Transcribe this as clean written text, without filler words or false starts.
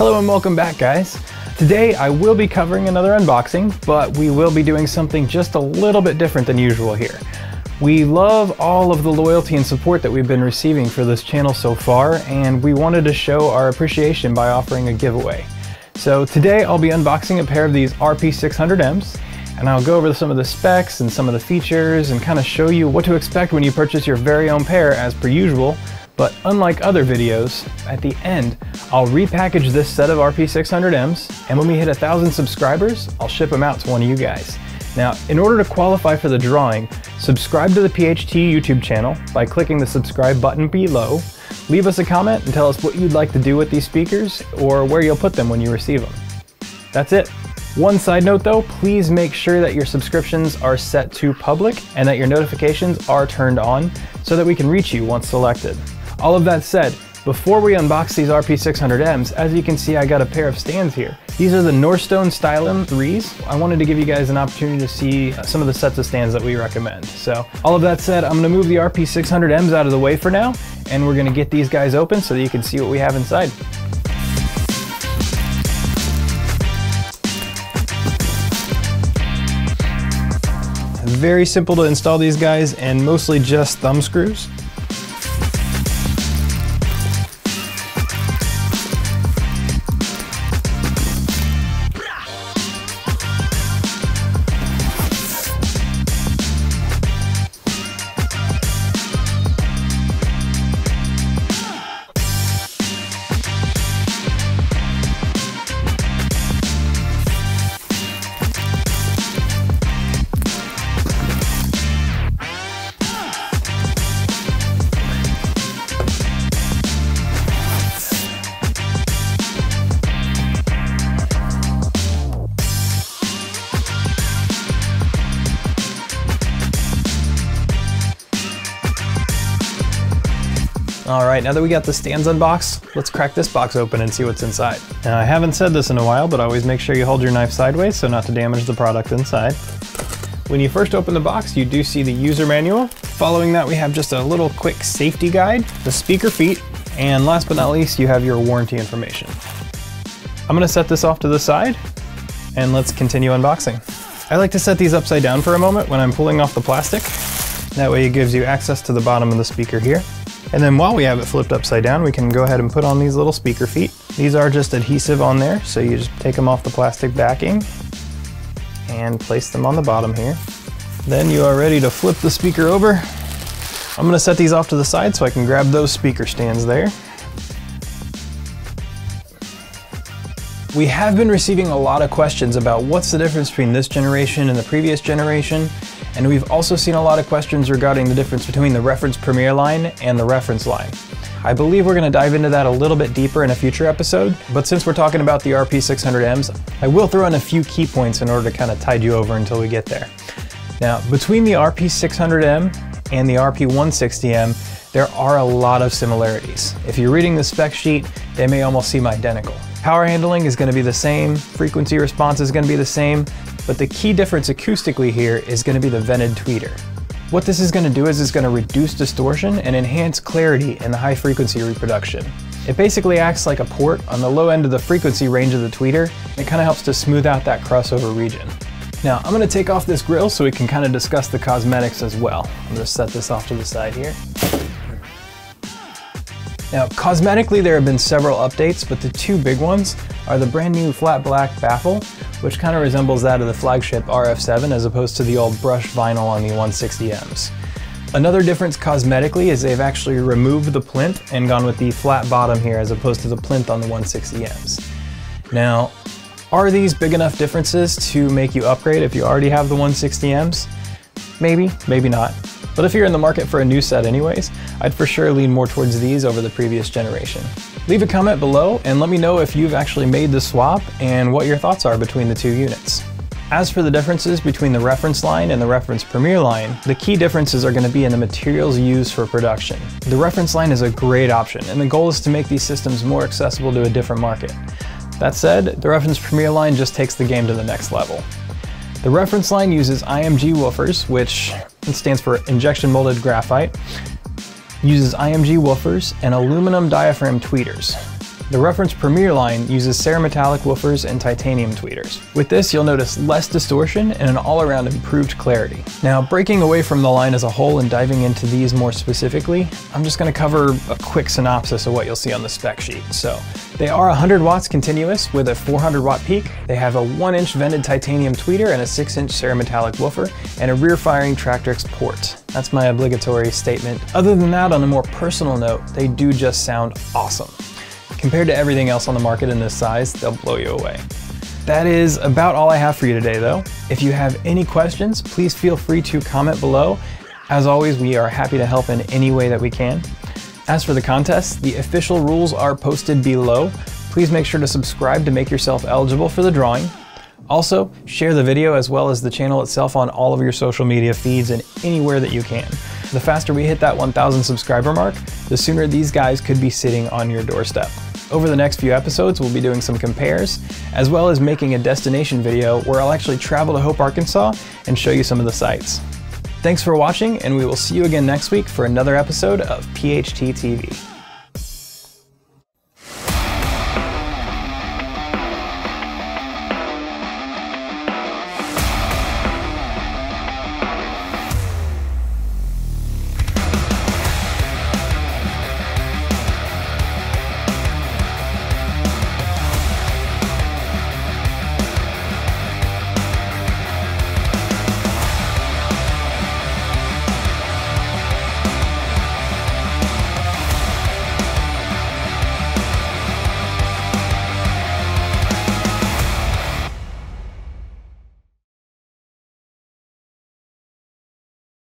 Hello and welcome back, guys. Today I will be covering another unboxing, but we will be doing something just a little bit different than usual here. We love all of the loyalty and support that we've been receiving for this channel so far, and we wanted to show our appreciation by offering a giveaway. So today I'll be unboxing a pair of these RP-600Ms, and I'll go over some of the specs and some of the features and kind of show you what to expect when you purchase your very own pair as per usual. But unlike other videos, at the end, I'll repackage this set of RP-600Ms, and when we hit 1,000 subscribers, I'll ship them out to one of you guys. Now, in order to qualify for the drawing, subscribe to the PHT YouTube channel by clicking the subscribe button below. Leave us a comment and tell us what you'd like to do with these speakers or where you'll put them when you receive them. That's it. One side note though, please make sure that your subscriptions are set to public and that your notifications are turned on so that we can reach you once selected. All of that said, before we unbox these RP-600Ms, as you can see, I got a pair of stands here. These are the Norstone Stylum 3s. I wanted to give you guys an opportunity to see some of the sets of stands that we recommend. So all of that said, I'm gonna move the RP-600Ms out of the way for now, and we're gonna get these guys open so that you can see what we have inside. Very simple to install these guys and mostly just thumb screws. All right, now that we got the stands unboxed, let's crack this box open and see what's inside. Now, I haven't said this in a while, but always make sure you hold your knife sideways so not to damage the product inside. When you first open the box, you do see the user manual. Following that, we have just a little quick safety guide, the speaker feet, and last but not least, you have your warranty information. I'm gonna set this off to the side, and let's continue unboxing. I like to set these upside down for a moment when I'm pulling off the plastic. That way it gives you access to the bottom of the speaker here. And then while we have it flipped upside down, we can go ahead and put on these little speaker feet. These are just adhesive on there, so you just take them off the plastic backing and place them on the bottom here. Then you are ready to flip the speaker over. I'm gonna set these off to the side so I can grab those speaker stands there. We have been receiving a lot of questions about what's the difference between this generation and the previous generation. And we've also seen a lot of questions regarding the difference between the reference Premier line and the reference line. I believe we're gonna dive into that a little bit deeper in a future episode, but since we're talking about the RP-600Ms, I will throw in a few key points in order to kind of tide you over until we get there. Now, between the RP-600M and the RP-160M, there are a lot of similarities. If you're reading the spec sheet, they may almost seem identical. Power handling is gonna be the same, frequency response is gonna be the same, but the key difference acoustically here is going to be the vented tweeter. What this is going to do is it's going to reduce distortion and enhance clarity in the high frequency reproduction. It basically acts like a port on the low end of the frequency range of the tweeter. It kind of helps to smooth out that crossover region. Now I'm going to take off this grill so we can kind of discuss the cosmetics as well. I'm going to set this off to the side here. Now, cosmetically, there have been several updates, but the two big ones are the brand new flat black baffle, which kind of resembles that of the flagship RF7 as opposed to the old brushed vinyl on the 160Ms. Another difference cosmetically is they've actually removed the plinth and gone with the flat bottom here as opposed to the plinth on the 160Ms. Now, are these big enough differences to make you upgrade if you already have the 160Ms? Maybe, maybe not. But if you're in the market for a new set anyways, I'd for sure lean more towards these over the previous generation. Leave a comment below and let me know if you've actually made the swap and what your thoughts are between the two units. As for the differences between the reference line and the reference Premier line, the key differences are going to be in the materials used for production. The reference line is a great option, and the goal is to make these systems more accessible to a different market. That said, the reference Premier line just takes the game to the next level. The reference line uses IMG woofers, which stands for injection molded graphite, uses IMG woofers and aluminum diaphragm tweeters. The Reference Premier line uses cerametallic woofers and titanium tweeters. With this, you'll notice less distortion and an all-around improved clarity. Now, breaking away from the line as a whole and diving into these more specifically, I'm just going to cover a quick synopsis of what you'll see on the spec sheet. So, they are 100 watts continuous with a 400 watt peak. They have a 1-inch vented titanium tweeter and a 6-inch cerametallic woofer, and a rear-firing Tractrix port. That's my obligatory statement. Other than that, on a more personal note, they do just sound awesome. Compared to everything else on the market in this size, they'll blow you away. That is about all I have for you today though. If you have any questions, please feel free to comment below. As always, we are happy to help in any way that we can. As for the contest, the official rules are posted below. Please make sure to subscribe to make yourself eligible for the drawing. Also, share the video as well as the channel itself on all of your social media feeds and anywhere that you can. The faster we hit that 1,000 subscriber mark, the sooner these guys could be sitting on your doorstep. Over the next few episodes, we'll be doing some compares, as well as making a destination video where I'll actually travel to Hope, Arkansas and show you some of the sights. Thanks for watching, and we will see you again next week for another episode of PHT TV.